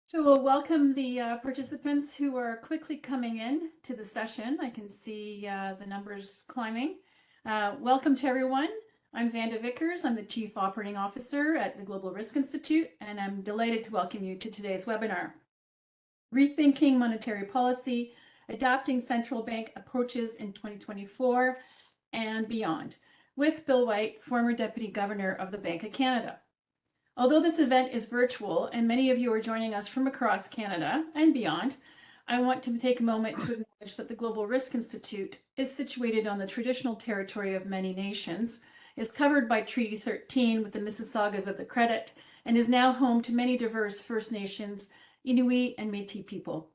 So we'll welcome the participants who are quickly coming in to the session. I can see the numbers climbing. Welcome to everyone. I'm Vanda Vicars. I'm the Chief Operating Officer at the Global Risk Institute, and I'm delighted to welcome you to today's webinar, Rethinking Monetary Policy, Adapting Central Bank Approaches in 2024 and Beyond, with Bill White, former Deputy Governor of the Bank of Canada. Although this event is virtual and many of you are joining us from across Canada and beyond, I want to take a moment to acknowledge that the Global Risk Institute is situated on the traditional territory of many nations, is covered by Treaty 13 with the Mississaugas of the Credit, and is now home to many diverse First Nations, Inuit, and Métis people.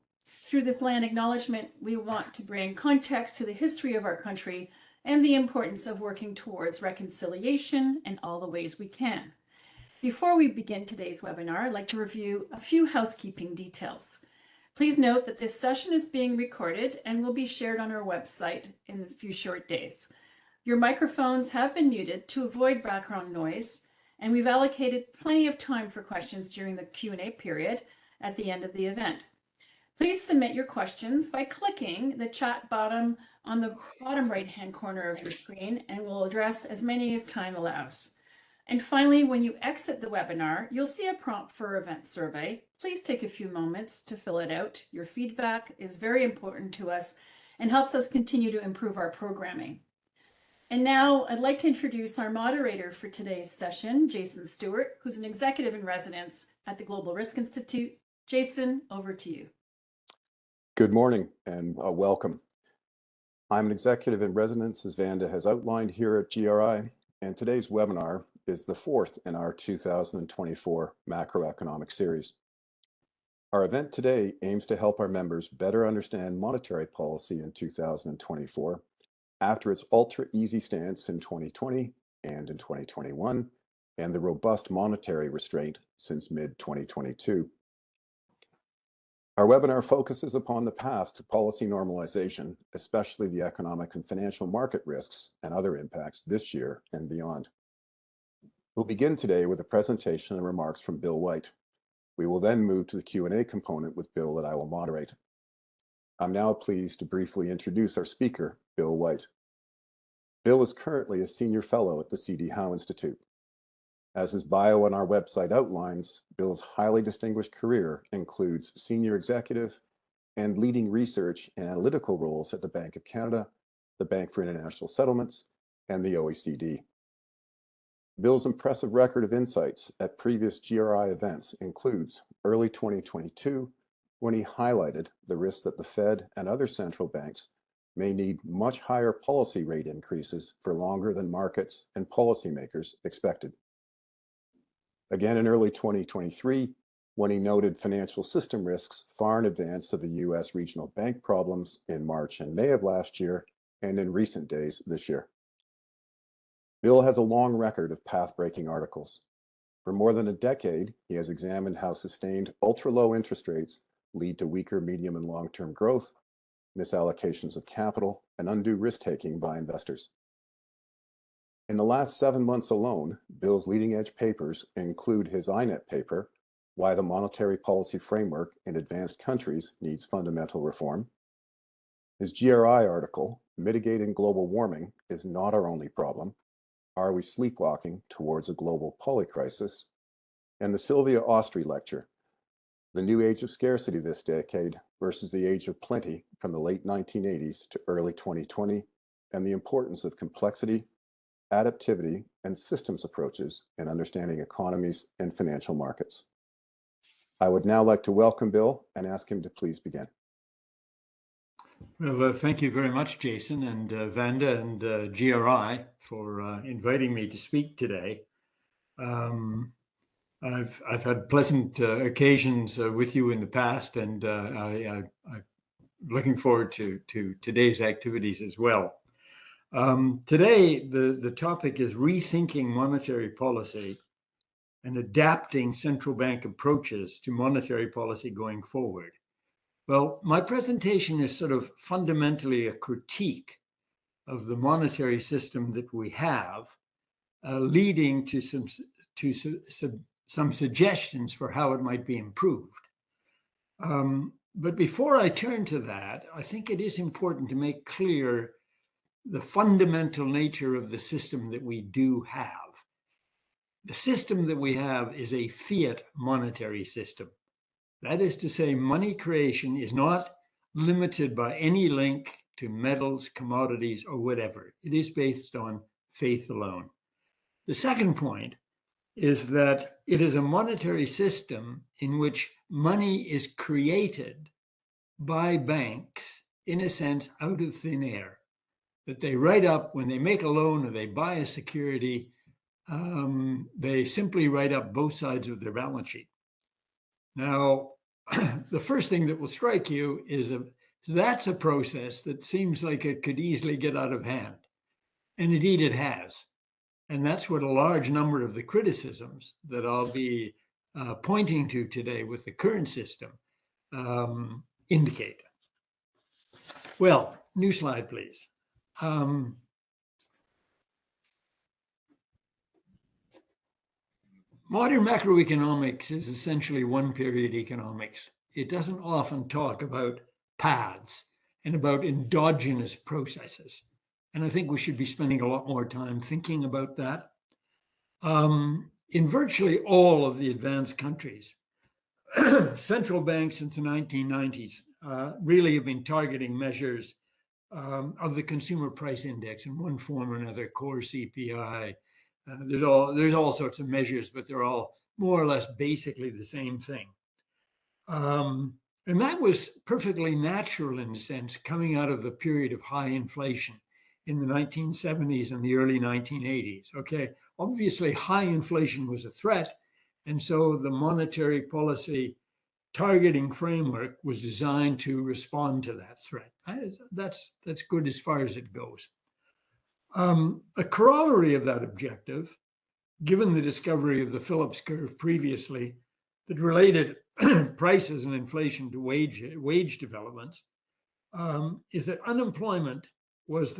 Through this land acknowledgement, we want to bring context to the history of our country and the importance of working towards reconciliation in all the ways we can. Before we begin today's webinar, I'd like to review a few housekeeping details. Please note that this session is being recorded and will be shared on our website in a few short days. Your microphones have been muted to avoid background noise, and we've allocated plenty of time for questions during the Q&A period at the end of the event. Please submit your questions by clicking the chat button on the bottom right-hand corner of your screen, and we'll address as many as time allows. And finally, when you exit the webinar, you'll see a prompt for our event survey. Please take a few moments to fill it out. Your feedback is very important to us and helps us continue to improve our programming. And now I'd like to introduce our moderator for today's session, Jason Stewart, who's an executive in residence at the Global Risk Institute. Jason, over to you. Good morning and welcome. I'm an executive in residence, as Vanda has outlined here at GRI, and today's webinar is the fourth in our 2024 macroeconomic series. Our event today aims to help our members better understand monetary policy in 2024 after its ultra-easy stance in 2020 and in 2021, and the robust monetary restraint since mid-2022. Our webinar focuses upon the path to policy normalization, especially the economic and financial market risks and other impacts this year and beyond. We'll begin today with a presentation and remarks from Bill White. We will then move to the Q&A component with Bill that I will moderate. I'm now pleased to briefly introduce our speaker, Bill White. Bill is currently a senior fellow at the C.D. Howe Institute. As his bio on our website outlines, Bill's highly distinguished career includes senior executive and leading research and analytical roles at the Bank of Canada, the Bank for International Settlements, and the OECD. Bill's impressive record of insights at previous GRI events includes early 2022, when he highlighted the risk that the Fed and other central banks may need much higher policy rate increases for longer than markets and policymakers expected. Again in early 2023, when he noted financial system risks far in advance of the US regional bank problems in March and May of last year, and in recent days this year. Bill has a long record of path-breaking articles. For more than a decade, he has examined how sustained ultra-low interest rates lead to weaker medium and long-term growth, misallocations of capital, and undue risk-taking by investors. In the last 7 months alone, Bill's leading-edge papers include his INET paper, Why the Monetary Policy Framework in Advanced Countries Needs Fundamental Reform, his GRI article, Mitigating Global Warming is Not Our Only Problem, Are We Sleepwalking Towards a Global Polycrisis, and the Sylvia Ostry lecture, The New Age of Scarcity This Decade versus the Age of Plenty from the late 1980s to early 2020, and the importance of complexity, adaptivity, and systems approaches in understanding economies and financial markets. I would now like to welcome Bill and ask him to please begin. Well, thank you very much, Jason and Vanda and GRI for inviting me to speak today. I've had pleasant occasions with you in the past, and I'm looking forward to today's activities as well. Today, the topic is rethinking monetary policy and adapting central bank approaches to monetary policy going forward. Well, my presentation is sort of fundamentally a critique of the monetary system that we have, leading to some suggestions for how it might be improved. But before I turn to that, I think it is important to make clear the fundamental nature of the system that we do have. The system that we have is a fiat monetary system. That is to say, money creation is not limited by any link to metals, commodities, or whatever. It is based on faith alone. The second point is that it is a monetary system in which money is created by banks, in a sense, out of thin air. That they write up, when they make a loan or they buy a security, they simply write up both sides of their balance sheet. Now, the first thing that will strike you is that's a process that seems like it could easily get out of hand. And indeed it has. And that's what a large number of the criticisms that I'll be pointing to today with the current system indicate. Well, new slide, please. Modern macroeconomics is essentially one period economics. It doesn't often talk about paths and about endogenous processes. And I think we should be spending a lot more time thinking about that. In virtually all of the advanced countries, central banks since the 1990s really have been targeting measures of the consumer price index in one form or another, core CPI. There's all sorts of measures, but they're all more or less basically the same thing. And that was perfectly natural in a sense, coming out of the period of high inflation in the 1970s and the early 1980s. Okay, obviously high inflation was a threat, and so the monetary policy targeting framework was designed to respond to that threat. That's good as far as it goes. A corollary of that objective, given the discovery of the Phillips curve previously, that related prices and inflation to wage developments, is that unemployment was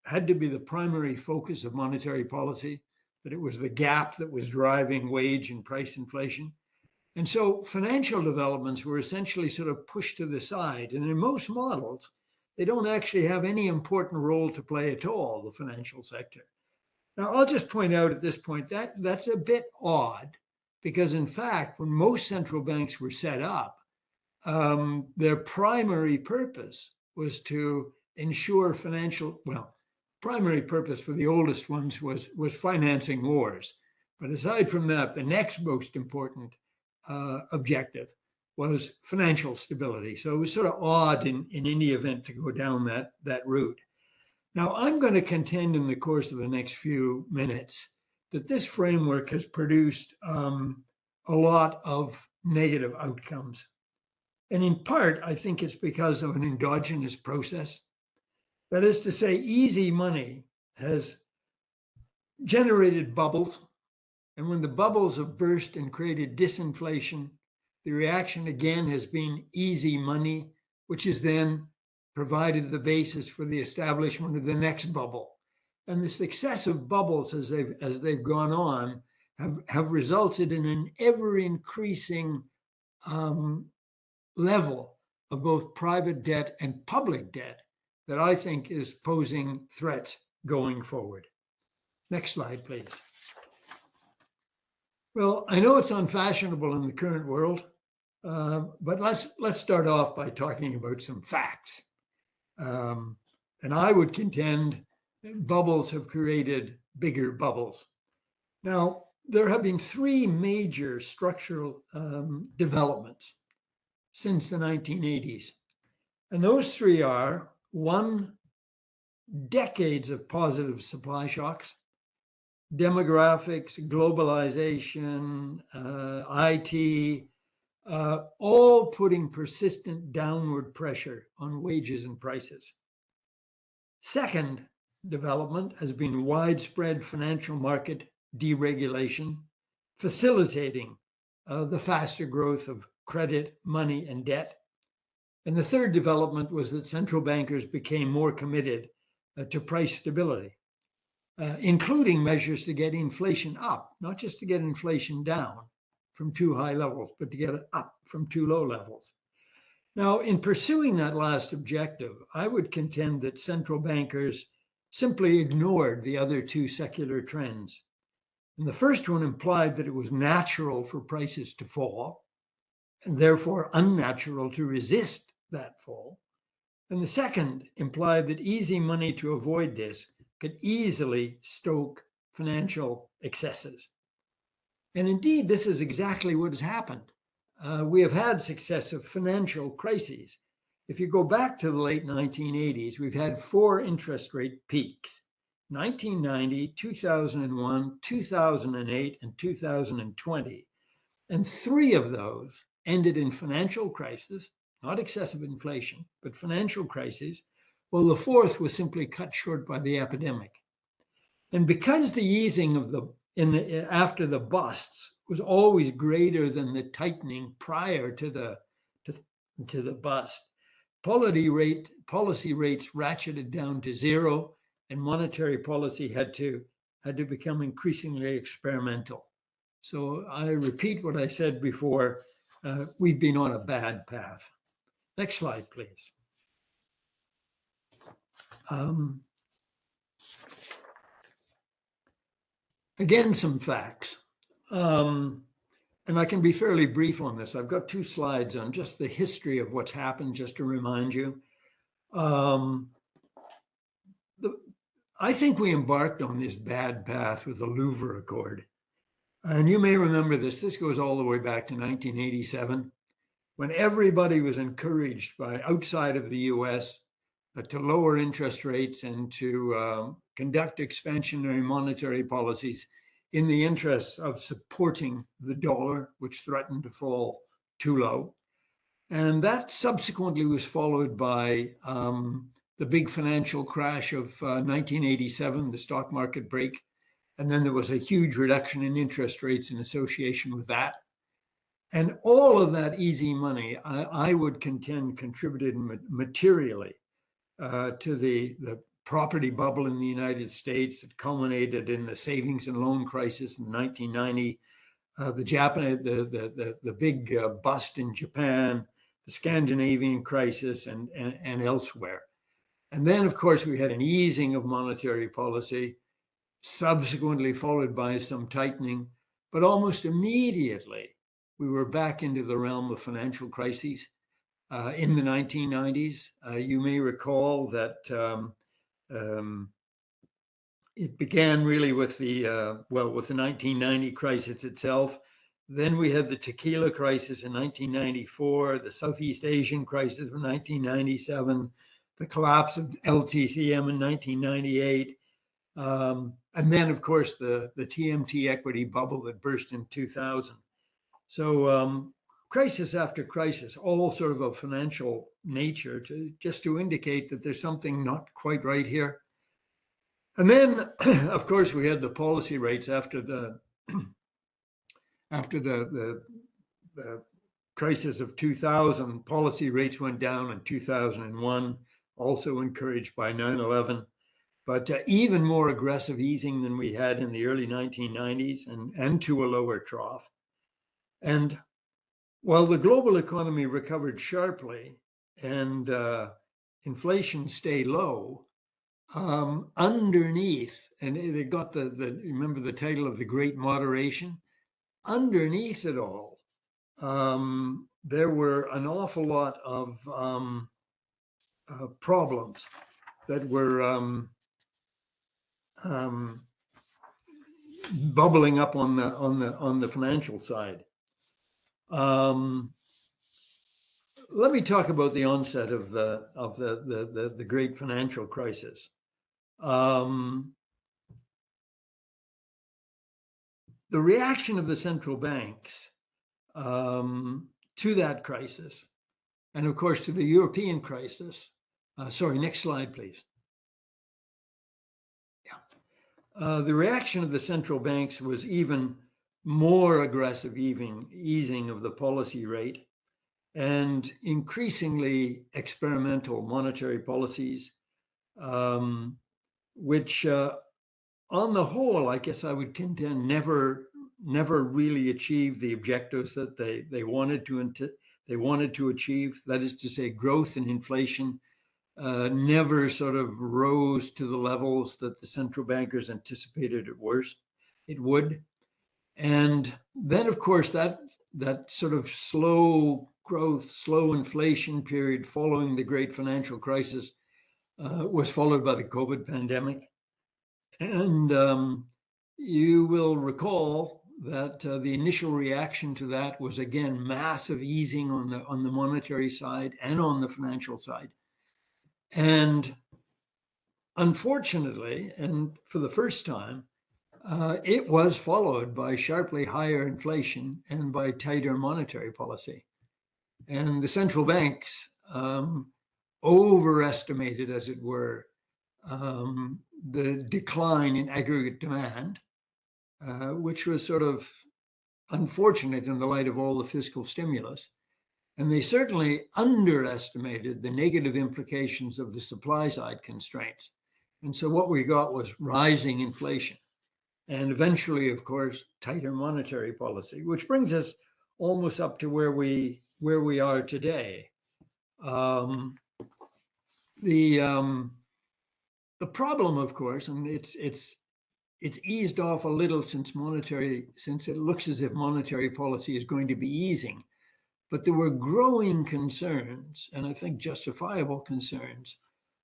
had to be the primary focus of monetary policy, that it was the gap that was driving wage and price inflation. And so financial developments were essentially sort of pushed to the side. And in most models, they don't actually have any important role to play at all, the financial sector. Now, I'll just point out at this point that that's a bit odd, because in fact, when most central banks were set up, their primary purpose was to ensure primary purpose for the oldest ones was financing wars. But aside from that, the next most important objective was financial stability. So it was sort of odd in any event to go down that route. Now, I'm going to contend in the course of the next few minutes that this framework has produced a lot of negative outcomes. And in part, I think it's because of an endogenous process. That is to say, easy money has generated bubbles. And when the bubbles have burst and created disinflation, the reaction again has been easy money, which has then provided the basis for the establishment of the next bubble. And the successive bubbles as they've gone on have resulted in an ever increasing level of both private debt and public debt that I think is posing threats going forward. Next slide, please. Well, I know it's unfashionable in the current world, but let's start off by talking about some facts. And I would contend that bubbles have created bigger bubbles. Now, there have been three major structural developments since the 1980s. And those three are, one, decades of positive supply shocks, demographics, globalization, IT, all putting persistent downward pressure on wages and prices. Second development has been widespread financial market deregulation, facilitating the faster growth of credit, money, and debt. And the third development was that central bankers became more committed to price stability, including measures to get inflation up, not just to get inflation down. from too high levels, but to get it up from too low levels. Now, in pursuing that last objective, I would contend that central bankers simply ignored the other two secular trends. And the first one implied that it was natural for prices to fall, and therefore unnatural to resist that fall. And the second implied that easy money to avoid this could easily stoke financial excesses. And indeed, this is exactly what has happened. We have had successive financial crises. If you go back to the late 1980s, we've had 4 interest rate peaks: 1990, 2001, 2008, and 2020. And 3 of those ended in financial crisis, not excessive inflation, but financial crises, while the 4th was simply cut short by the epidemic. And because the easing of after the busts was always greater than the tightening prior to the bust, policy rates ratcheted down to 0, and monetary policy had to become increasingly experimental. So I repeat what I said before, we've been on a bad path. Next slide, please. Again, some facts. And I can be fairly brief on this. I've got 2 slides on just the history of what's happened, just to remind you. I think we embarked on this bad path with the Louvre Accord. And you may remember this. This goes all the way back to 1987, when everybody was encouraged by outside of the US to lower interest rates and to conduct expansionary monetary policies in the interests of supporting the dollar, which threatened to fall too low. And that subsequently was followed by the big financial crash of 1987, the stock market break. And then there was a huge reduction in interest rates in association with that. And all of that easy money, I would contend, contributed materially to the property bubble in the United States that culminated in the savings and loan crisis in 1990, the big bust in Japan, the Scandinavian crisis, and elsewhere. And then, of course, we had an easing of monetary policy, subsequently followed by some tightening, but almost immediately we were back into the realm of financial crises. In the 1990s, you may recall that it began really with the 1990 crisis itself. Then we had the tequila crisis in 1994, the Southeast Asian crisis of 1997, the collapse of LTCM in 1998, and then, of course, the TMT equity bubble that burst in 2000. So crisis after crisis, all sort of a financial nature, just to indicate that there's something not quite right here. And then, of course, we had the policy rates after the crisis of 2000. Policy rates went down in 2001, also encouraged by 9/11. But even more aggressive easing than we had in the early 1990s, and to a lower trough. And while the global economy recovered sharply and inflation stayed low, underneath, and they got remember the title of The Great Moderation? Underneath it all, there were an awful lot of problems that were bubbling up on the financial side. Let me talk about the onset of the great financial crisis. The reaction of the central banks to that crisis, and of course to the European crisis. Sorry, next slide, please. The reaction of the central banks was even more aggressive easing of the policy rate and increasingly experimental monetary policies, which on the whole, I guess I would contend, never never really achieved the objectives that they wanted to achieve. That is to say, growth and inflation never sort of rose to the levels that the central bankers anticipated it would. And then, of course, that sort of slow growth, slow inflation period following the great financial crisis was followed by the COVID pandemic. And you will recall that the initial reaction to that was, again, massive easing on the monetary side and on the financial side. And unfortunately, and for the first time, it was followed by sharply higher inflation and by tighter monetary policy. And the central banks overestimated, as it were, the decline in aggregate demand, which was sort of unfortunate in the light of all the fiscal stimulus. And they certainly underestimated the negative implications of the supply side constraints. And so what we got was rising inflation. And eventually, of course, tighter monetary policy, which brings us almost up to where we are today. The problem, of course, and it's eased off a little since it looks as if monetary policy is going to be easing, but there were growing concerns, and I think justifiable concerns,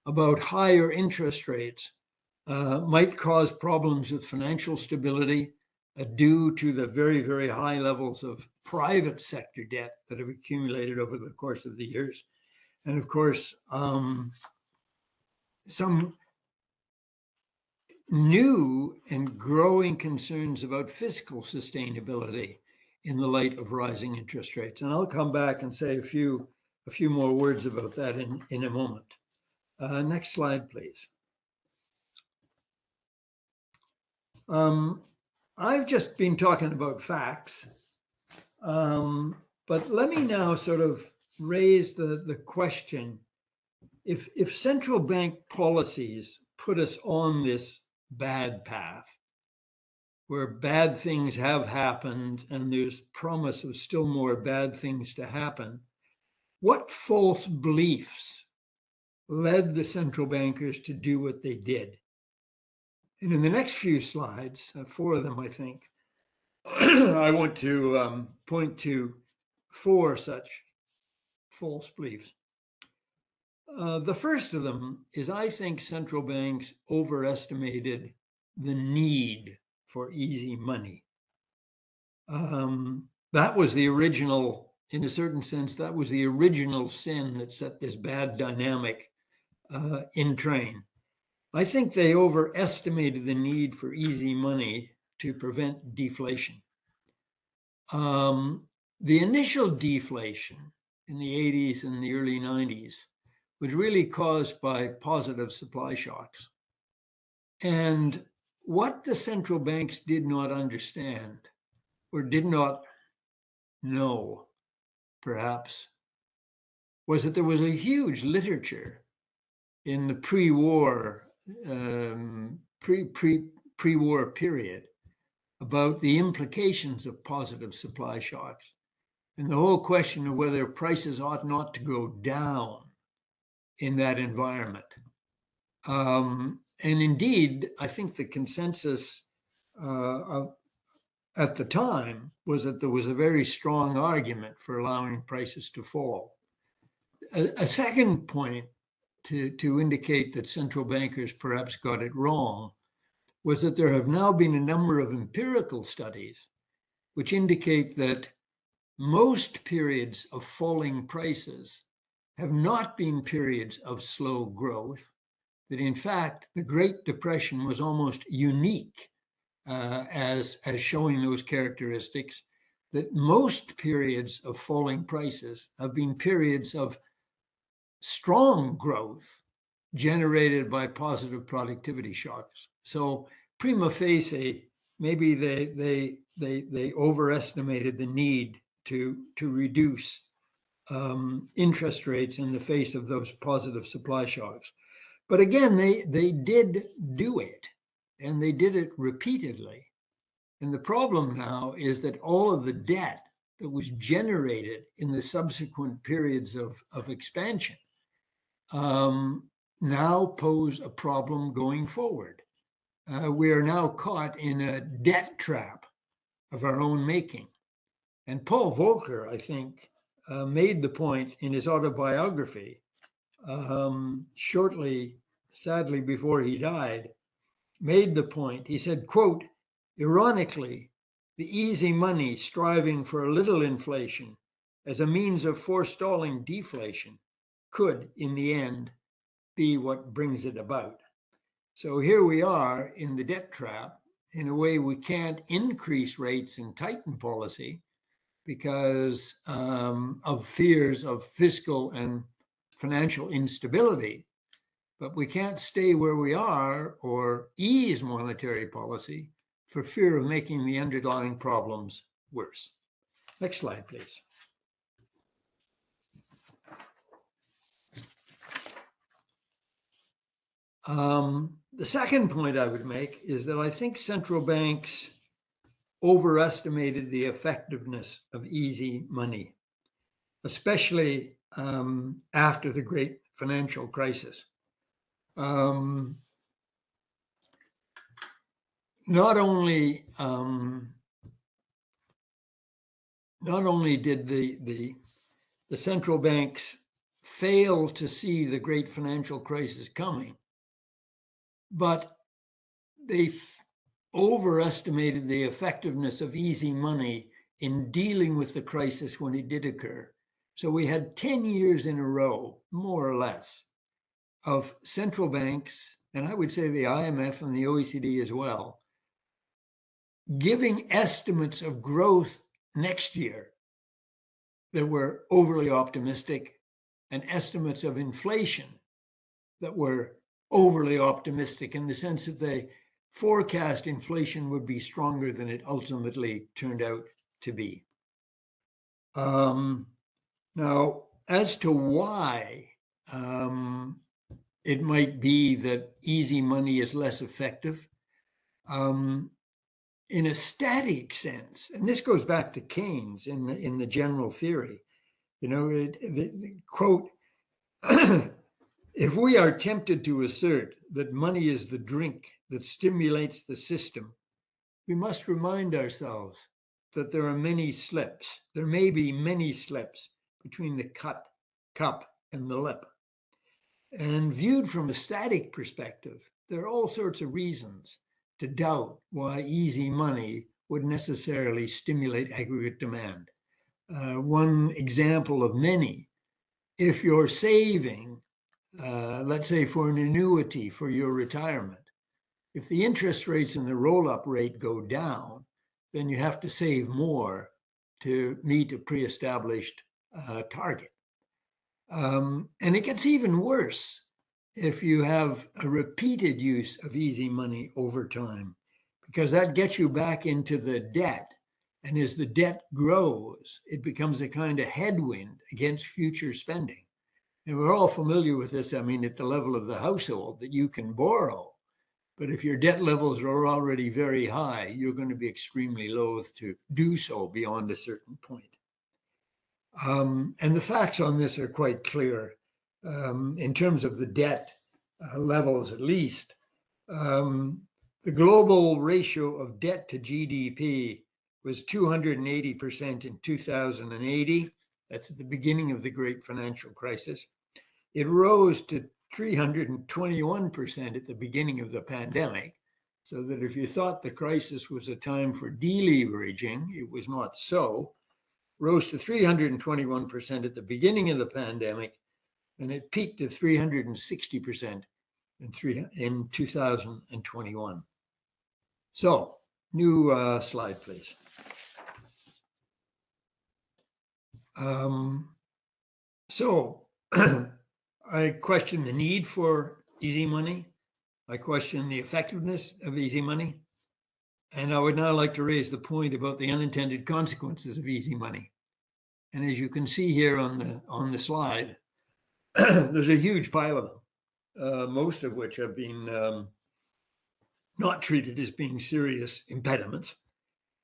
about higher interest rates might cause problems with financial stability due to the very, very high levels of private sector debt that have accumulated over the course of the years. And of course, some new and growing concerns about fiscal sustainability in the light of rising interest rates. And I'll come back and say a few more words about that in a moment. Next slide, please. I've just been talking about facts, but let me now sort of raise the question, if central bank policies put us on this bad path, where bad things have happened and there's promise of still more bad things to happen, what false beliefs led the central bankers to do what they did? And in the next few slides, 4 of them, I think, I want to point to 4 such false beliefs. The first of them is, I think central banks overestimated the need for easy money. That was the original, in a certain sense, that was the original sin that set this bad dynamic in train. I think they overestimated the need for easy money to prevent deflation. The initial deflation in the 80s and the early 90s was really caused by positive supply shocks. And what the central banks did not understand, or did not know, perhaps, was that there was a huge literature in the pre-war period about the implications of positive supply shocks and the whole question of whether prices ought not to go down in that environment. And indeed, I think the consensus at the time was that there was a very strong argument for allowing prices to fall. A second point to indicate that central bankers perhaps got it wrong was that there have now been a number of empirical studies which indicate that most periods of falling prices have not been periods of slow growth, that in fact, the Great Depression was almost unique as showing those characteristics, that most periods of falling prices have been periods of strong growth generated by positive productivity shocks. So prima facie, maybe they overestimated the need to reduce interest rates in the face of those positive supply shocks. But again, they did do it, and they did it repeatedly. And the problem now is that all of the debt that was generated in the subsequent periods of expansion now pose a problem going forward. We are now caught in a debt trap of our own making. And Paul Volcker, I think, made the point in his autobiography shortly, sadly, before he died, made the point. He said, quote, "Ironically, the easy money striving for a little inflation as a means of forestalling deflation could, in the end, be what brings it about." So here we are in the debt trap. In a way, we can't increase rates and tighten policy because of fears of fiscal and financial instability. But we can't stay where we are or ease monetary policy for fear of making the underlying problems worse. Next slide, please. The second point I would make is that I think central banks overestimated the effectiveness of easy money, especially after the great financial crisis. Not only did the central banks fail to see the great financial crisis coming, but they overestimated the effectiveness of easy money in dealing with the crisis when it did occur. So we had 10 years in a row, more or less, of central banks, and I would say the IMF and the OECD as well, giving estimates of growth next year that were overly optimistic and estimates of inflation that were overly optimistic in the sense that they forecast inflation would be stronger than it ultimately turned out to be. Now, as to why it might be that easy money is less effective, in a static sense, and this goes back to Keynes in the general theory, quote, "If we are tempted to assert that money is the drink that stimulates the system, we must remind ourselves that there may be many slips between the cup and the lip. And viewed from a static perspective, there are all sorts of reasons to doubt why easy money would necessarily stimulate aggregate demand. One example of many, if you're saving, let's say for an annuity for your retirement, if the interest rates and the roll-up rate go down, then you have to save more to meet a pre-established target. And it gets even worse if you have a repeated use of easy money over time, because that gets you back into the debt. And as the debt grows, it becomes a kind of headwind against future spending. And we're all familiar with this, I mean, at the level of the household, that you can borrow. But if your debt levels are already very high, you're going to be extremely loath to do so beyond a certain point. And the facts on this are quite clear. In terms of the debt levels, at least, the global ratio of debt to GDP was 280% in 2080. That's at the beginning of the great financial crisis. It rose to 321% at the beginning of the pandemic, so that if you thought the crisis was a time for deleveraging, it was not so. Rose to 321% at the beginning of the pandemic, and it peaked at 360% in 2021. So, new slide, please. I question the need for easy money. I question the effectiveness of easy money. And I would now like to raise the point about the unintended consequences of easy money. And as you can see here on the slide, there's a huge pile of them, most of which have been not treated as being serious impediments.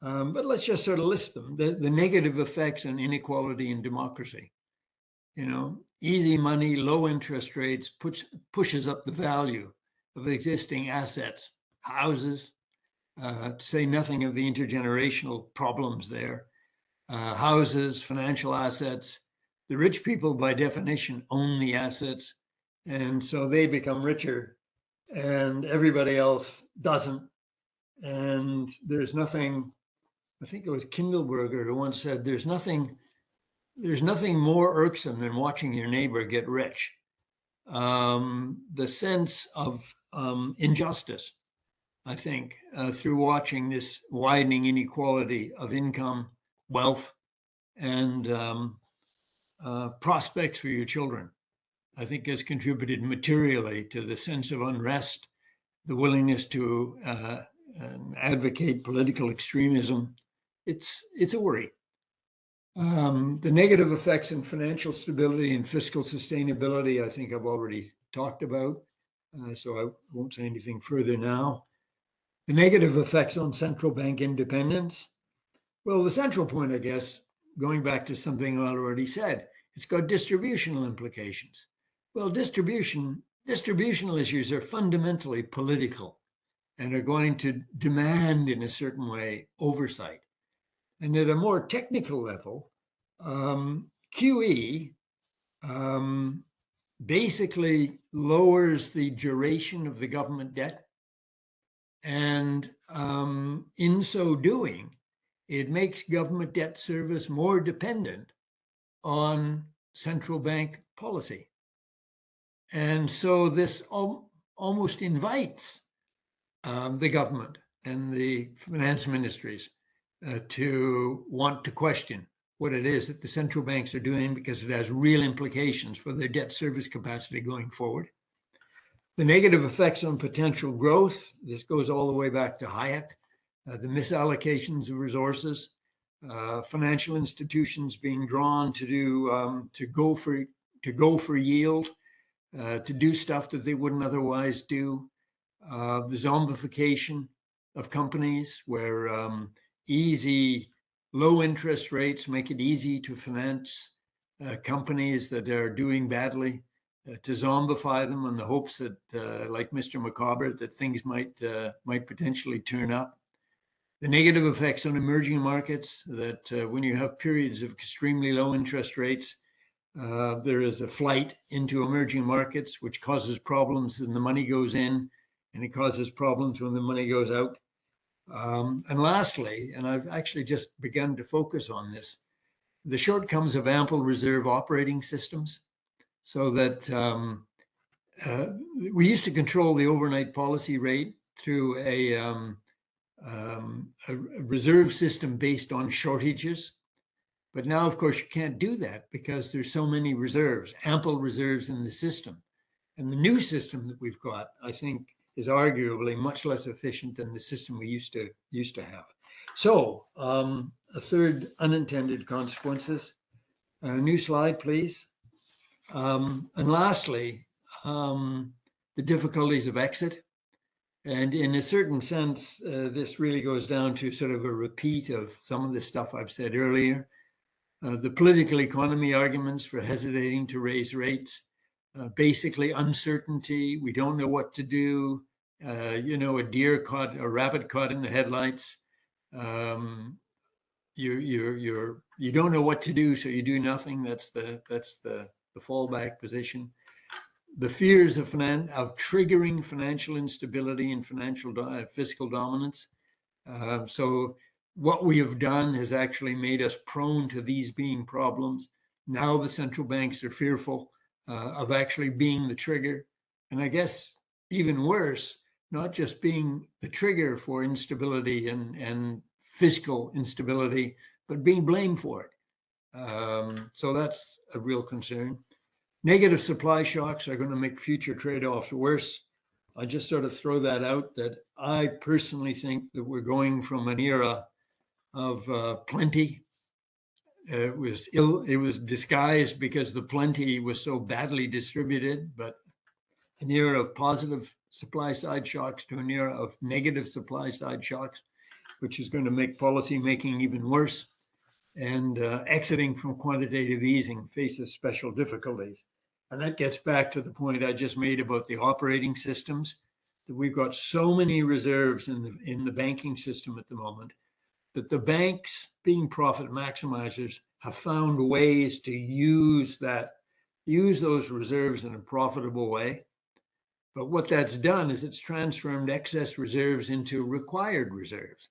But let's just sort of list them. The negative effects on inequality and democracy. You know, easy money, low interest rates pushes up the value of existing assets, houses, to say nothing of the intergenerational problems there. Houses, financial assets. The rich people, by definition, own the assets, and so they become richer, and everybody else doesn't. And there's nothing, I think it was Kindleberger who once said, there's nothing more irksome than watching your neighbor get rich. The sense of injustice, I think, through watching this widening inequality of income, wealth, and prospects for your children, I think has contributed materially to the sense of unrest, the willingness to advocate political extremism. It's a worry. The negative effects in financial stability and fiscal sustainability, I think I've already talked about, so I won't say anything further now. The negative effects on central bank independence. Well, the central point, I guess, going back to something I already said, it's got distributional implications. Well, distributional issues are fundamentally political and are going to demand, in a certain way, oversight. And at a more technical level, QE basically lowers the duration of the government debt. And in so doing, it makes government debt service more dependent on central bank policy. And so this almost invites the government and the finance ministries to want to question what it is that the central banks are doing, because it has real implications for their debt service capacity going forward. The negative effects on potential growth, this goes all the way back to Hayek, the misallocations of resources, financial institutions being drawn to go for yield, to do stuff that they wouldn't otherwise do, the zombification of companies where easy, low interest rates make it easy to finance companies that are doing badly, to zombify them in the hopes that, like Mr. Macabre, that things might potentially turn up. The negative effects on emerging markets, that when you have periods of extremely low interest rates, there is a flight into emerging markets, which causes problems when the money goes in, and it causes problems when the money goes out. And lastly, and I've actually just begun to focus on this, the shortcomings of ample reserve operating systems, so that we used to control the overnight policy rate through a reserve system based on shortages. But now, of course, you can't do that because there's so many reserves, ample reserves in the system. And the new system that we've got, I think, is arguably much less efficient than the system we used to have. So a third, unintended consequences. New slide, please. And lastly, the difficulties of exit. And in a certain sense, this really goes down to sort of a repeat of some of the stuff I've said earlier. The political economy arguments for hesitating to raise rates, basically uncertainty. We don't know what to do. A rabbit caught in the headlights. You don't know what to do, so you do nothing. That's the fallback position. The fears of triggering financial instability and fiscal dominance. So what we have done has actually made us prone to these being problems. Now the central banks are fearful of actually being the trigger. And I guess even worse, not just being the trigger for instability and fiscal instability, but being blamed for it. So that's a real concern. Negative supply shocks are going to make future trade-offs worse. I just sort of throw that out, that I personally think that we're going from an era of plenty. It was disguised because the plenty was so badly distributed, but an era of positive supply side shocks to an era of negative supply side shocks. which is going to make policy making even worse. And exiting from quantitative easing faces special difficulties. And that gets back to the point I just made about the operating systems, that we've got so many reserves in the banking system at the moment that the banks, being profit maximizers, have found ways to use those reserves in a profitable way. But what that's done is it's transformed excess reserves into required reserves,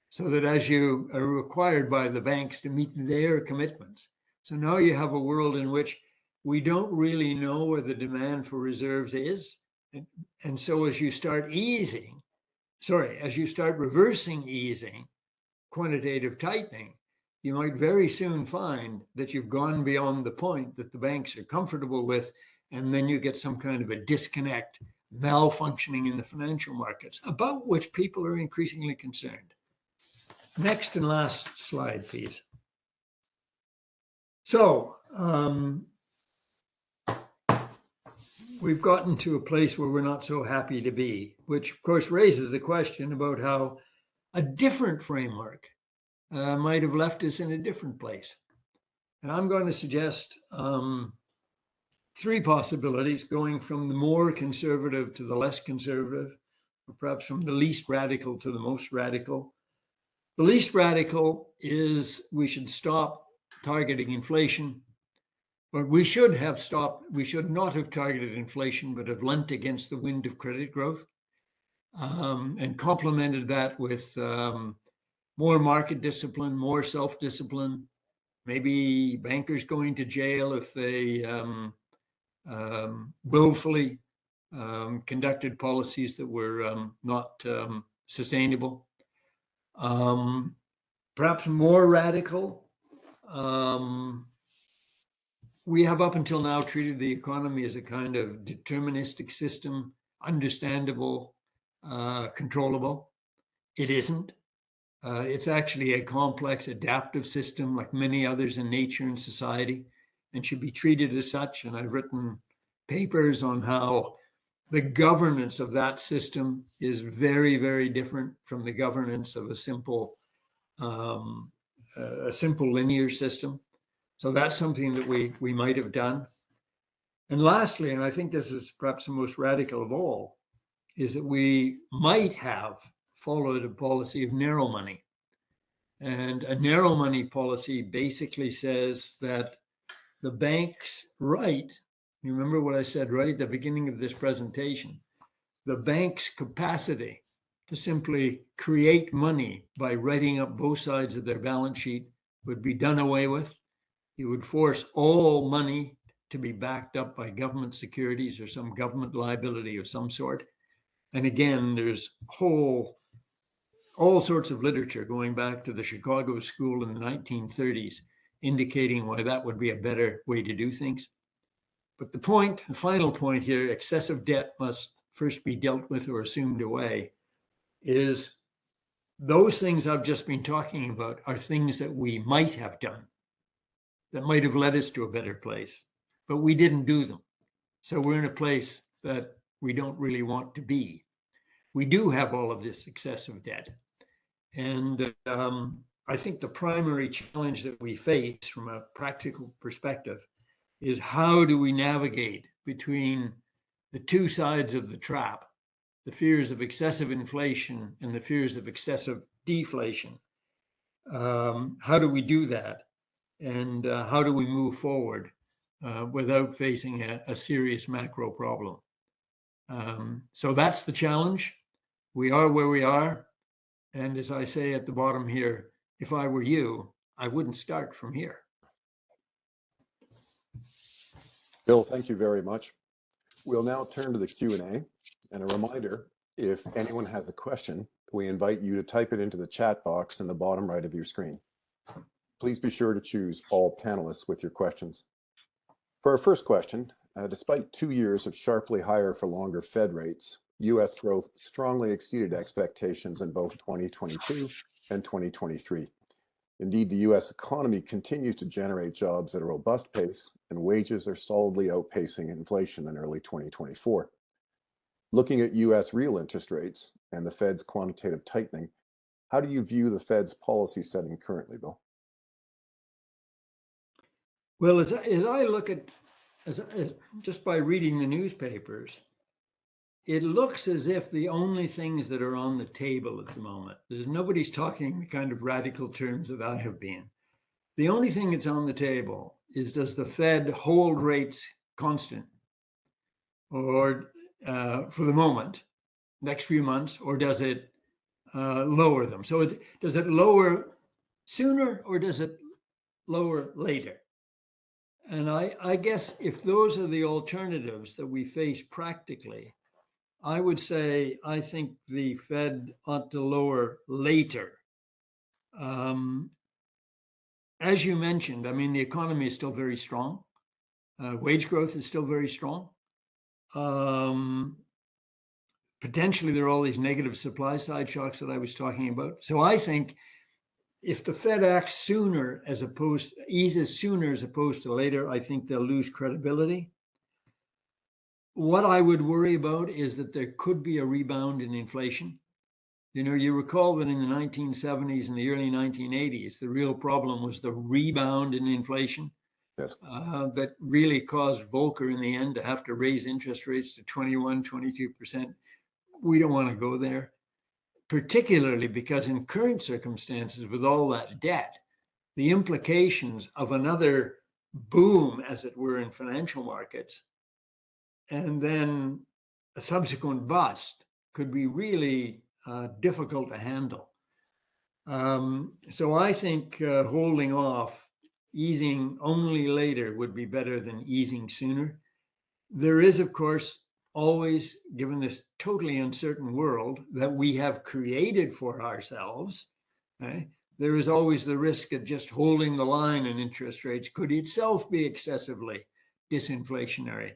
so that as you are required by the banks to meet their commitments. So now you have a world in which we don't really know where the demand for reserves is. And so as you start reversing easing, quantitative tightening, you might very soon find that you've gone beyond the point that the banks are comfortable with, and then you get some kind of a disconnect, malfunctioning in the financial markets, about which people are increasingly concerned. Next and last slide, please. So we've gotten to a place where we're not so happy to be, which of course raises the question about how a different framework might have left us in a different place. And I'm going to suggest three possibilities, going from the more conservative to the less conservative, or perhaps from the least radical to the most radical. The least radical is we should stop targeting inflation, but we should not have targeted inflation, but have lent against the wind of credit growth and complemented that with more market discipline, more self-discipline, maybe bankers going to jail if they willfully conducted policies that were not sustainable. Perhaps more radical, we have up until now treated the economy as a kind of deterministic system, understandable, controllable. It isn't. It's actually a complex, adaptive system like many others in nature and society, and should be treated as such. And I've written papers on how the governance of that system is very, very different from the governance of a simple linear system. So that's something that we might have done. And lastly, and I think this is perhaps the most radical of all, is that we might have followed a policy of narrow money. And a narrow money policy basically says that the bank's right, you remember what I said right at the beginning of this presentation, the bank's capacity to simply create money by writing up both sides of their balance sheet would be done away with. You would force all money to be backed up by government securities or some government liability of some sort. And again, there's all sorts of literature going back to the Chicago School in the 1930s, indicating why that would be a better way to do things. But the final point here, excessive debt must first be dealt with or assumed away, is those things I've just been talking about are things that we might have done, that might have led us to a better place, but we didn't do them. So we're in a place that we don't really want to be. We do have all of this excessive debt. And I think the primary challenge that we face from a practical perspective is how do we navigate between the two sides of the trap, the fears of excessive inflation and the fears of excessive deflation. How do we do that? And how do we move forward without facing a serious macro problem? So that's the challenge. We are where we are. And as I say at the bottom here, if I were you, I wouldn't start from here. Bill, thank you very much. We'll now turn to the Q&A. And a reminder, if anyone has a question, we invite you to type it into the chat box in the bottom right of your screen. Please be sure to choose all panelists with your questions. For our first question, despite 2 years of sharply higher for longer Fed rates, U.S. growth strongly exceeded expectations in both 2022 and 2023. Indeed, the U.S. economy continues to generate jobs at a robust pace, and wages are solidly outpacing inflation in early 2024. Looking at U.S. real interest rates and the Fed's quantitative tightening, How do you view the Fed's policy setting currently, Bill? Well, as I look at, as just by reading the newspapers, it looks as if the only things that are on the table at the moment, nobody's talking the kind of radical terms that I have been. The only thing that's on the table is, does the Fed hold rates constant, or for the moment, next few months, or does it lower them? So does it lower sooner, or does it lower later? And I guess if those are the alternatives that we face practically, I would say I think the Fed ought to lower later. As you mentioned, I mean, the economy is still very strong. Wage growth is still very strong. Potentially, there are all these negative supply side shocks that I was talking about. So I think if the Fed acts sooner eases sooner as opposed to later, I think they'll lose credibility. What I would worry about is that there could be a rebound in inflation. You know, you recall that in the 1970s and the early 1980s, the real problem was the rebound in inflation. Yes. That really caused Volcker in the end to have to raise interest rates to 21, 22%. We don't want to go there, particularly because in current circumstances, with all that debt, the implications of another boom, as it were, in financial markets, and then a subsequent bust could be really difficult to handle. So I think holding off, easing only later would be better than easing sooner. There is, of course, always, given this totally uncertain world that we have created for ourselves, okay, there is always the risk of just holding the line in interest rates could itself be excessively disinflationary.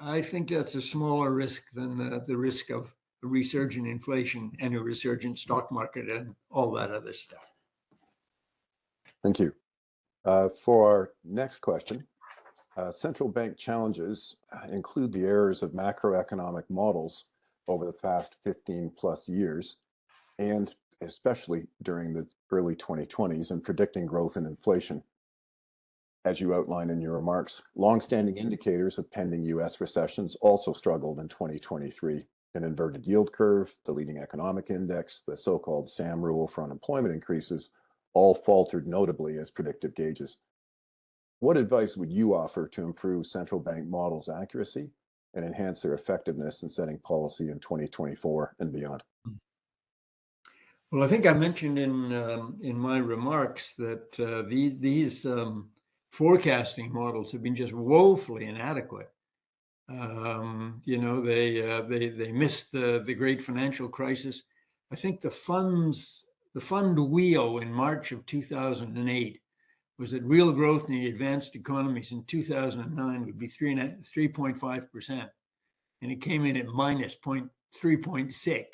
I think that's a smaller risk than the risk of a resurgent inflation and a resurgent stock market and all that other stuff. Thank you. For our next question, central bank challenges include the errors of macroeconomic models over the past 15 plus years, and especially during the early 2020s in predicting growth and inflation. As you outlined in your remarks, longstanding indicators of pending US recessions also struggled in 2023. An inverted yield curve, the leading economic index, the so-called SAM rule for unemployment increases, all faltered notably as predictive gauges. What advice would you offer to improve central bank models' accuracy and enhance their effectiveness in setting policy in 2024 and beyond? Well, I think I mentioned in my remarks that these forecasting models have been just woefully inadequate. You know, they missed the great financial crisis. I think the fund wheel in March of 2008 was that real growth in the advanced economies in 2009 would be 3.5%, and it came in at minus 3.6,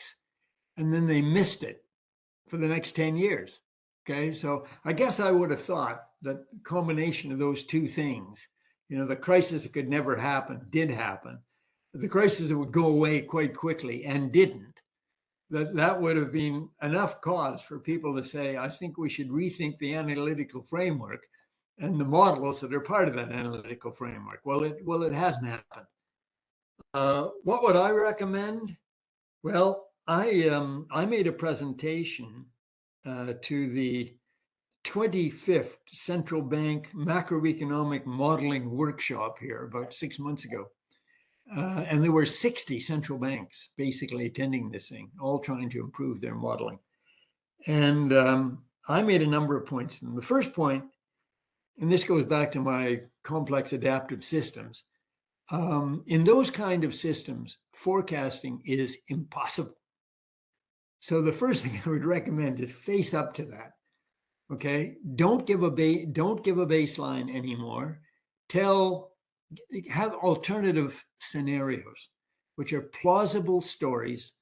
and then they missed it for the next 10 years. Okay, so I guess I would have thought that the combination of those two things, you know, the crisis that could never happen did happen, the crisis that would go away quite quickly and didn't, that would have been enough cause for people to say, I think we should rethink the analytical framework and the models that are part of that analytical framework. Well, it hasn't happened. What would I recommend? Well, I made a presentation to the 25th Central Bank Macroeconomic Modeling Workshop here about 6 months ago. And there were 60 central banks basically attending this thing, all trying to improve their modeling. And I made a number of points. And the first point, and this goes back to my complex adaptive systems, in those kind of systems, forecasting is impossible. So the first thing I would recommend is face up to that. Okay, don't give a baseline anymore. Have alternative scenarios, which are plausible stories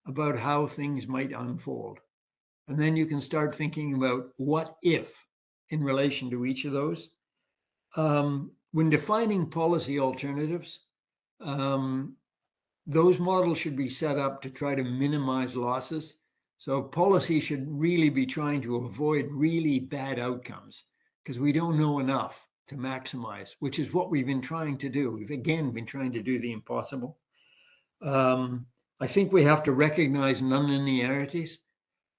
about how things might unfold. And then you can start thinking about what if in relation to each of those. When defining policy alternatives, those models should be set up to try to minimize losses. So policy should really be trying to avoid really bad outcomes because we don't know enough to maximize, which is what we've been trying to do. We've again been trying to do the impossible. I think we have to recognize nonlinearities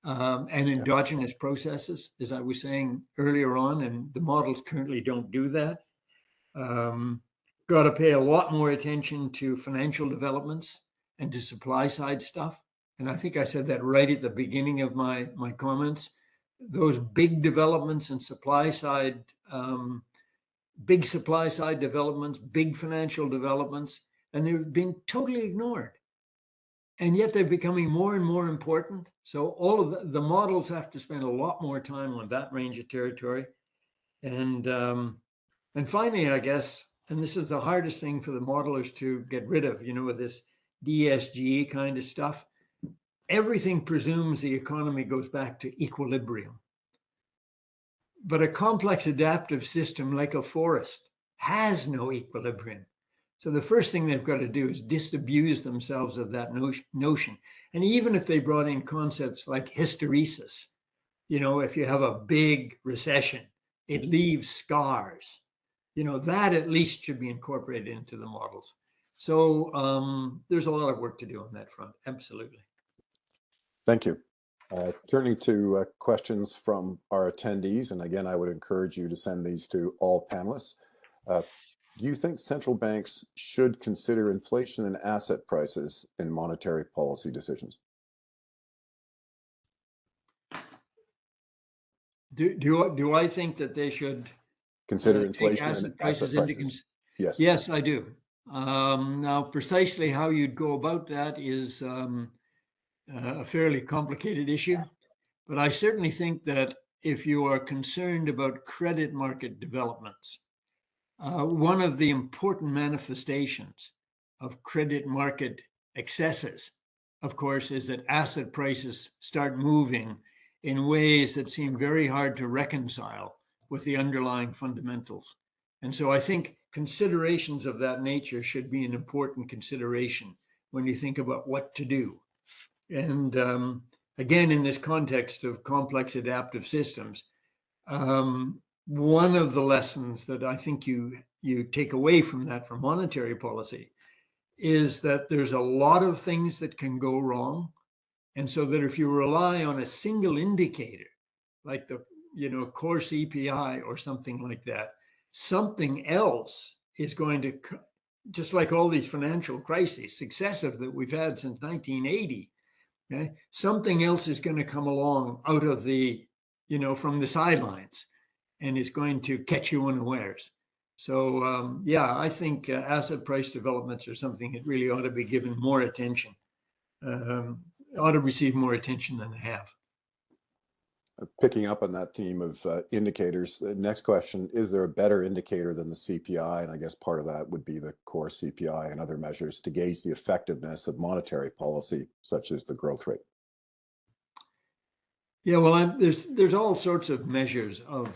and endogenous processes, as I was saying earlier on, and the models currently don't do that. Got to pay a lot more attention to financial developments and to supply side stuff. And I think I said that right at the beginning of my comments. Those big developments and supply side, big supply side developments, big financial developments, and they've been totally ignored. And yet they're becoming more and more important. So all of the models have to spend a lot more time on that range of territory. And finally, I guess, and this is the hardest thing for the modelers to get rid of, with this DSG kind of stuff, everything presumes the economy goes back to equilibrium. But a complex adaptive system like a forest has no equilibrium. So the first thing they've got to do is disabuse themselves of that notion. And even if they brought in concepts like hysteresis, if you have a big recession, it leaves scars, that at least should be incorporated into the models. So there's a lot of work to do on that front. Absolutely. Thank you. Turning to questions from our attendees, and again, I would encourage you to send these to all panelists. Do you think central banks should consider inflation and asset prices in monetary policy decisions? Do I think that they should consider inflation asset and asset prices? Yes. Yes, I do. Now, precisely how you'd go about that is a fairly complicated issue, but I certainly think that if you are concerned about credit market developments, one of the important manifestations of credit market excesses, of course, is that asset prices start moving in ways that seem very hard to reconcile with the underlying fundamentals. And so I think considerations of that nature should be an important consideration when you think about what to do. And again, in this context of complex adaptive systems, one of the lessons that I think you take away from that for monetary policy is that there's a lot of things that can go wrong. And so that if you rely on a single indicator, like the core CPI or something like that, something else is going to, just like all these financial crises, successive that we've had since 1980, okay, something else is going to come along out of the, from the sidelines, and is going to catch you unawares. So yeah, I think asset price developments are something that really ought to be given more attention, ought to receive more attention than they have. Picking up on that theme of indicators, the next question, is there a better indicator than the CPI? And I guess part of that would be the core CPI and other measures to gauge the effectiveness of monetary policy, such as the growth rate. Yeah, well, there's all sorts of measures of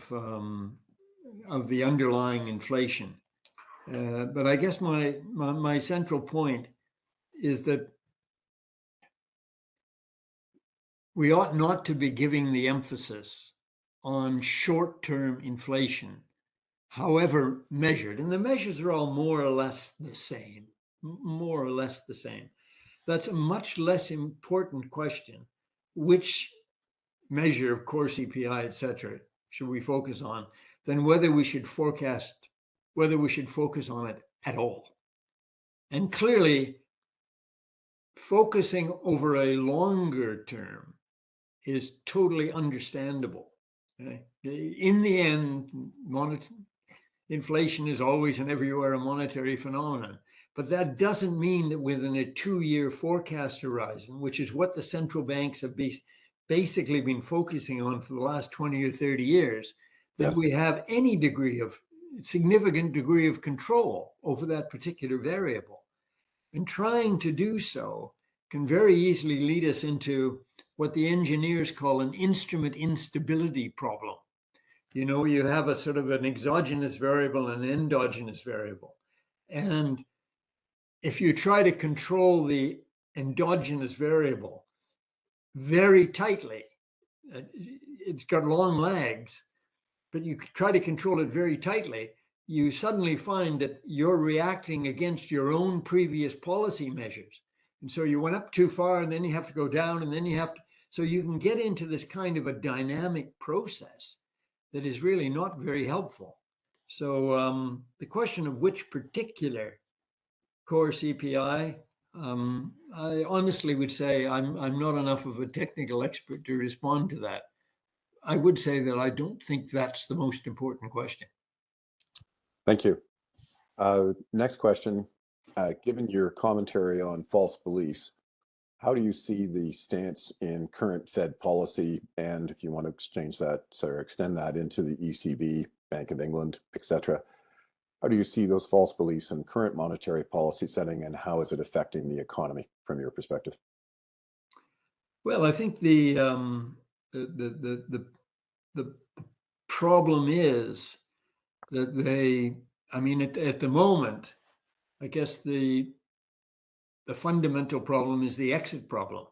the underlying inflation, but I guess my central point is that we ought not to be giving the emphasis on short-term inflation, however measured, and the measures are all more or less the same, That's a much less important question, which measure of core CPI, et cetera, should we focus on, than whether we should focus on it at all. And clearly, focusing over a longer term is totally understandable. Okay? In the end, inflation is always and everywhere a monetary phenomenon, but that doesn't mean that within a 2-year forecast horizon, which is what the central banks have basically been focusing on for the last 20 or 30 years, that we have any significant degree of control over that particular variable. And trying to do so can very easily lead us into what the engineers call an instrument instability problem. You have a sort of an exogenous variable and an endogenous variable. And if you try to control the endogenous variable, very tightly. It's got long legs, but you try to control it very tightly, you suddenly find that you're reacting against your own previous policy measures. And so you went up too far, and then you have to go down, and then you have to, so you can get into this kind of a dynamic process that is really not very helpful. So the question of which particular core CPI, I honestly would say I'm not enough of a technical expert to respond to that. I would say that I don't think that's the most important question. Thank you. Next question. Given your commentary on false beliefs, how do you see the stance in current Fed policy? And if you want to exchange that or extend that into the ECB, Bank of England, etc., how do you see those false beliefs in current monetary policy setting, and how is it affecting the economy from your perspective? Well, I think the problem is that they, I mean, at the moment, I guess the fundamental problem is the exit problem.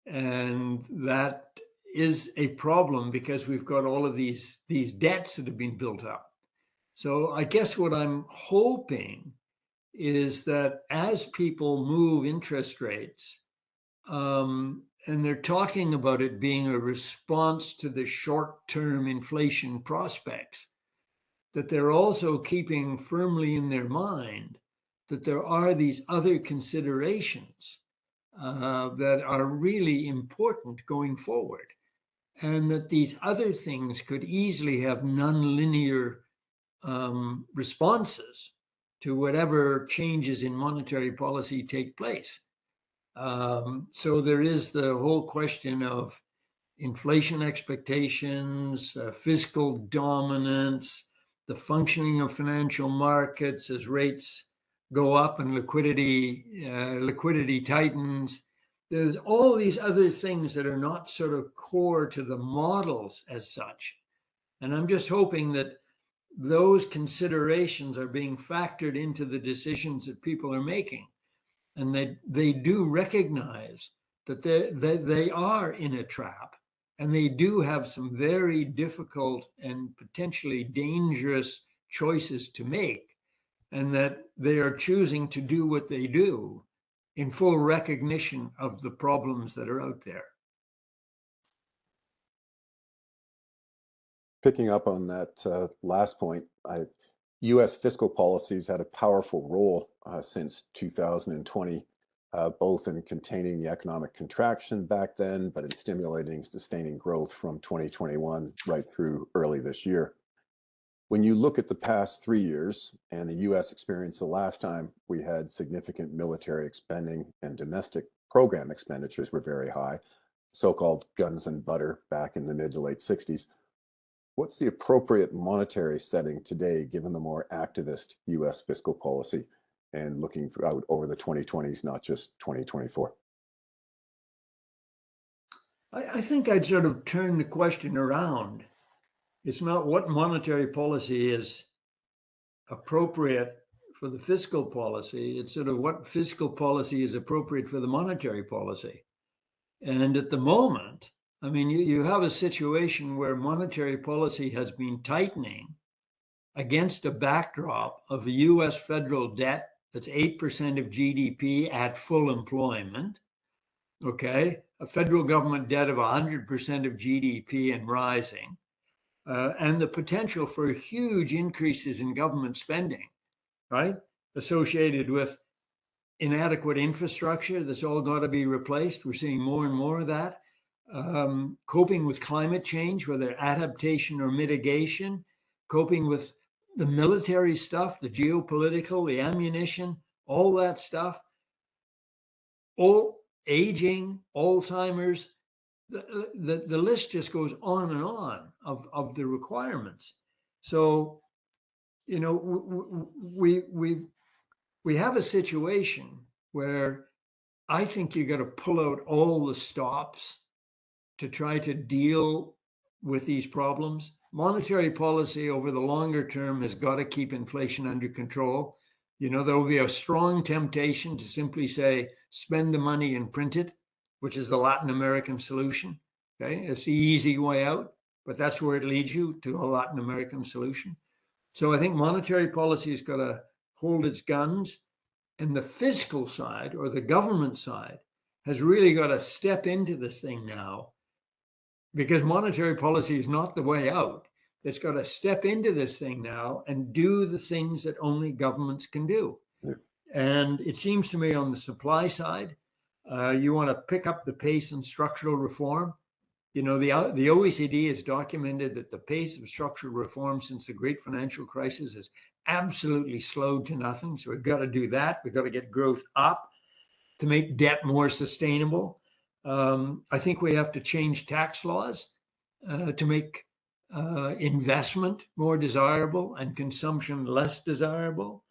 And that is a problem because we've got all of these debts that have been built up. So I guess what I'm hoping is that as people move interest rates, and they're talking about it being a response to the short-term inflation prospects, that they're also keeping firmly in their mind that there are these other considerations that are really important going forward, and that these other things could easily have nonlinear responses to whatever changes in monetary policy take place. So there is the whole question of inflation expectations, fiscal dominance, the functioning of financial markets as rates go up and liquidity tightens. There's all these other things that are not sort of core to the models as such. And I'm just hoping that those considerations are being factored into the decisions that people are making. And they do recognize that they are in a trap, and they do have some very difficult and potentially dangerous choices to make, and that they are choosing to do what they do in full recognition of the problems that are out there. Picking up on that last point, U.S. fiscal policies had a powerful role since 2020, both in containing the economic contraction back then, but in stimulating, sustaining growth from 2021 right through early this year. When you look at the past 3 years and the U.S. experience the last time we had significant military spending and domestic program expenditures were very high, so-called guns and butter back in the mid to late 60s, what's the appropriate monetary setting today, given the more activist U.S. fiscal policy and looking out over the 2020s, not just 2024? I think I'd sort of turn the question around. It's not what monetary policy is appropriate for the fiscal policy. It's sort of what fiscal policy is appropriate for the monetary policy. And at the moment, I mean, you have a situation where monetary policy has been tightening against a backdrop of a U.S. federal debt that's 8% of GDP at full employment, okay? A federal government debt of 100% of GDP and rising, and the potential for huge increases in government spending, right? Associated with inadequate infrastructure that's all got to be replaced. We're seeing more and more of that. Coping with climate change, whether adaptation or mitigation, coping with the military stuff, the geopolitical, the ammunition, all that stuff, all aging, Alzheimer's, the list just goes on and on of the requirements. So, you know, we have a situation where I think you got to pull out all the stops to try to deal with these problems. Monetary policy over the longer term has got to keep inflation under control. You know, there will be a strong temptation to simply say, spend the money and print it, which is the Latin American solution. Okay, it's the easy way out, but that's where it leads you, to a Latin American solution. So I think monetary policy has got to hold its guns, and the fiscal side, or the government side, has really got to step into this thing now, because monetary policy is not the way out. It's got to step into this thing now and do the things that only governments can do. Yeah. And it seems to me on the supply side, you want to pick up the pace in structural reform. You know, the OECD has documented that the pace of structural reform since the great financial crisis has absolutely slowed to nothing. So we've got to do that. We've got to get growth up to make debt more sustainable. I think we have to change tax laws to make investment more desirable and consumption less desirable.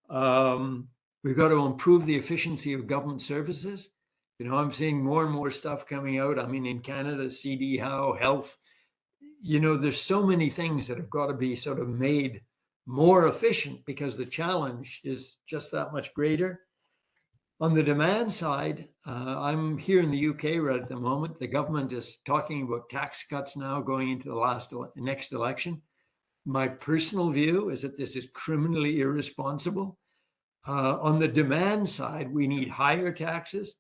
We've got to improve the efficiency of government services. You know, I'm seeing more and more stuff coming out. I mean, in Canada, CD Howe, health, you know, there's so many things that have got to be sort of made more efficient because the challenge is just that much greater. On the demand side, I'm here in the UK right at the moment. The government is talking about tax cuts now going into the next election. My personal view is that this is criminally irresponsible. On the demand side, we need higher taxes.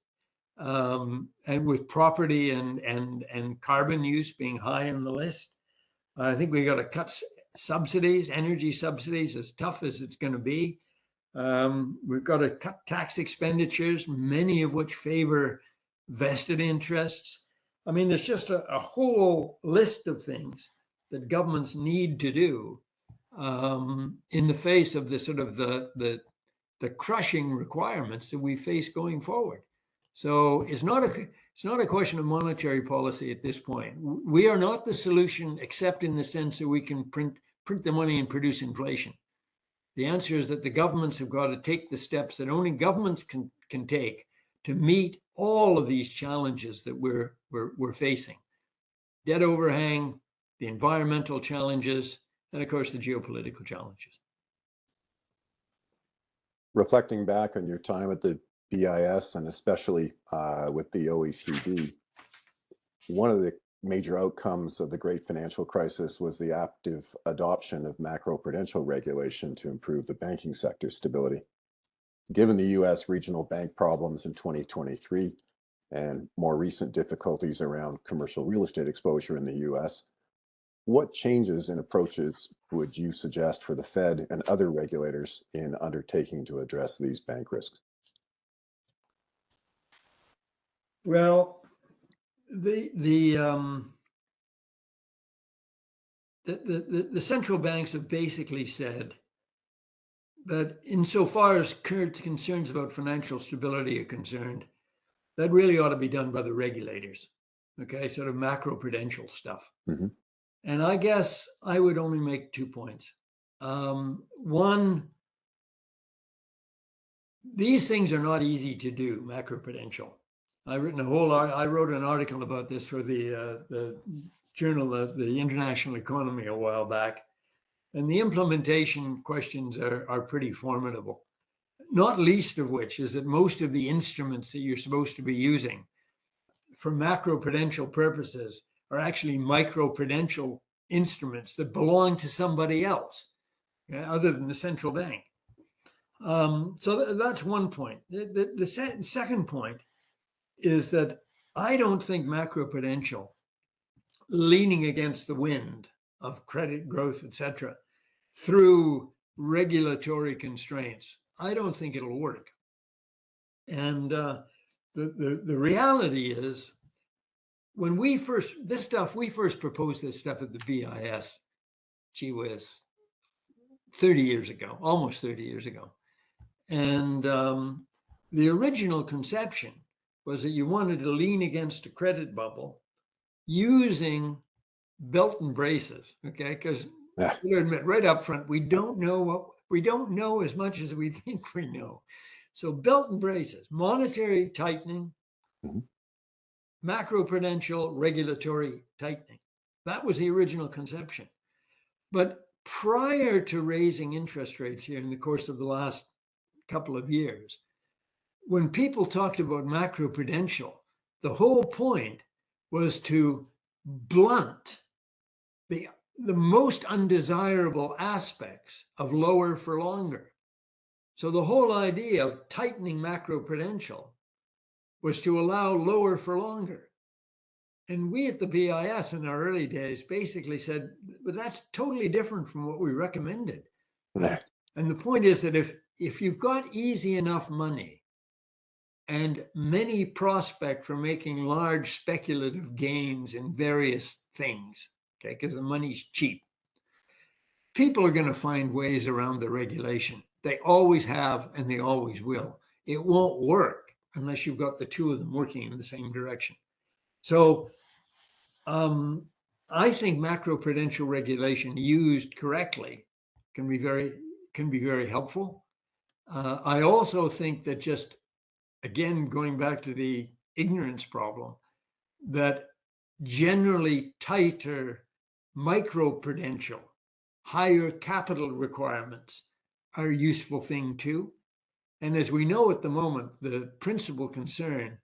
And with property and carbon use being high on the list, I think we got to cut subsidies, energy subsidies, as tough as it's going to be. We've got to cut tax expenditures, many of which favor vested interests. I mean, there's just a whole list of things that governments need to do in the face of the sort of the crushing requirements that we face going forward. So it's not a question of monetary policy at this point. We are not the solution, except in the sense that we can print the money and produce inflation. The answer is that the governments have got to take the steps that only governments can take to meet all of these challenges that we're facing. Debt overhang, the environmental challenges, and of course the geopolitical challenges. Reflecting back on your time at the BIS and especially with the OECD, one of the major outcomes of the great financial crisis was the active adoption of macroprudential regulation to improve the banking sector stability. Given the US regional bank problems in 2023 and more recent difficulties around commercial real estate exposure in the US, what changes in approaches would you suggest for the Fed and other regulators in undertaking to address these bank risks? Well, the central banks have basically said that insofar as current concerns about financial stability are concerned, that really ought to be done by the regulators, okay, sort of macroprudential stuff. Mm-hmm. And I guess I would only make 2 points. One, these things are not easy to do, macroprudential. I wrote an article about this for the journal, the International Economy, a while back. And the implementation questions are pretty formidable, not least of which is that most of the instruments that you're supposed to be using for macroprudential purposes are actually microprudential instruments that belong to somebody else, other than the central bank. So that's one point. The second point is that I don't think macroprudential, leaning against the wind of credit growth, etc., through regulatory constraints, I don't think it'll work. And the reality is, when we first proposed this stuff at the BIS, gee whiz, 30 years ago, almost 30 years ago. And the original conception was that you wanted to lean against a credit bubble using belt and braces, okay? Because you admit right up front, we don't know as much as we think we know. So belt and braces, monetary tightening, mm-hmm. macroprudential regulatory tightening. That was the original conception. But prior to raising interest rates here in the course of the last couple of years, when people talked about macroprudential, the whole point was to blunt the most undesirable aspects of lower for longer. So the whole idea of tightening macroprudential was to allow lower for longer. And we at the BIS in our early days basically said, but that's totally different from what we recommended. And the point is that if you've got easy enough money and many prospect for making large speculative gains in various things, okay, because the money's cheap, people are going to find ways around the regulation. They always have, and they always will. It won't work unless you've got the two of them working in the same direction. So I think macroprudential regulation used correctly can be very helpful. I also think that, just again, going back to the ignorance problem, that generally tighter microprudential, higher capital requirements are a useful thing too. And as we know at the moment, the principal concern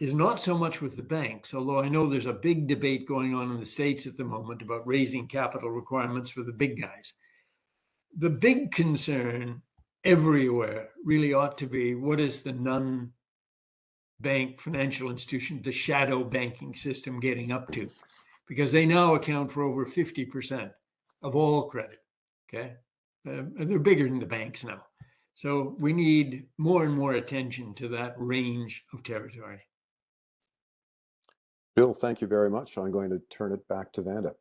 is not so much with the banks, although I know there's a big debate going on in the States at the moment about raising capital requirements for the big guys. The big concern everywhere really ought to be, what is the non-bank financial institution, the shadow banking system, getting up to? Because they now account for over 50% of all credit, okay? And they're bigger than the banks now. So we need more and more attention to that range of territory. Bill, thank you very much. I'm going to turn it back to Vanda.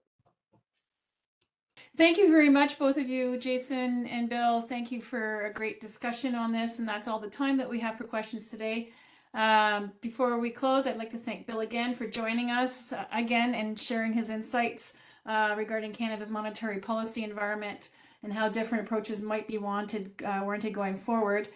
Thank you very much, both of you, Jason and Bill. Thank you for a great discussion on this, and that's all the time that we have for questions today. Before we close, I'd like to thank Bill again for joining us again and sharing his insights regarding Canada's monetary policy environment and how different approaches might be warranted going forward.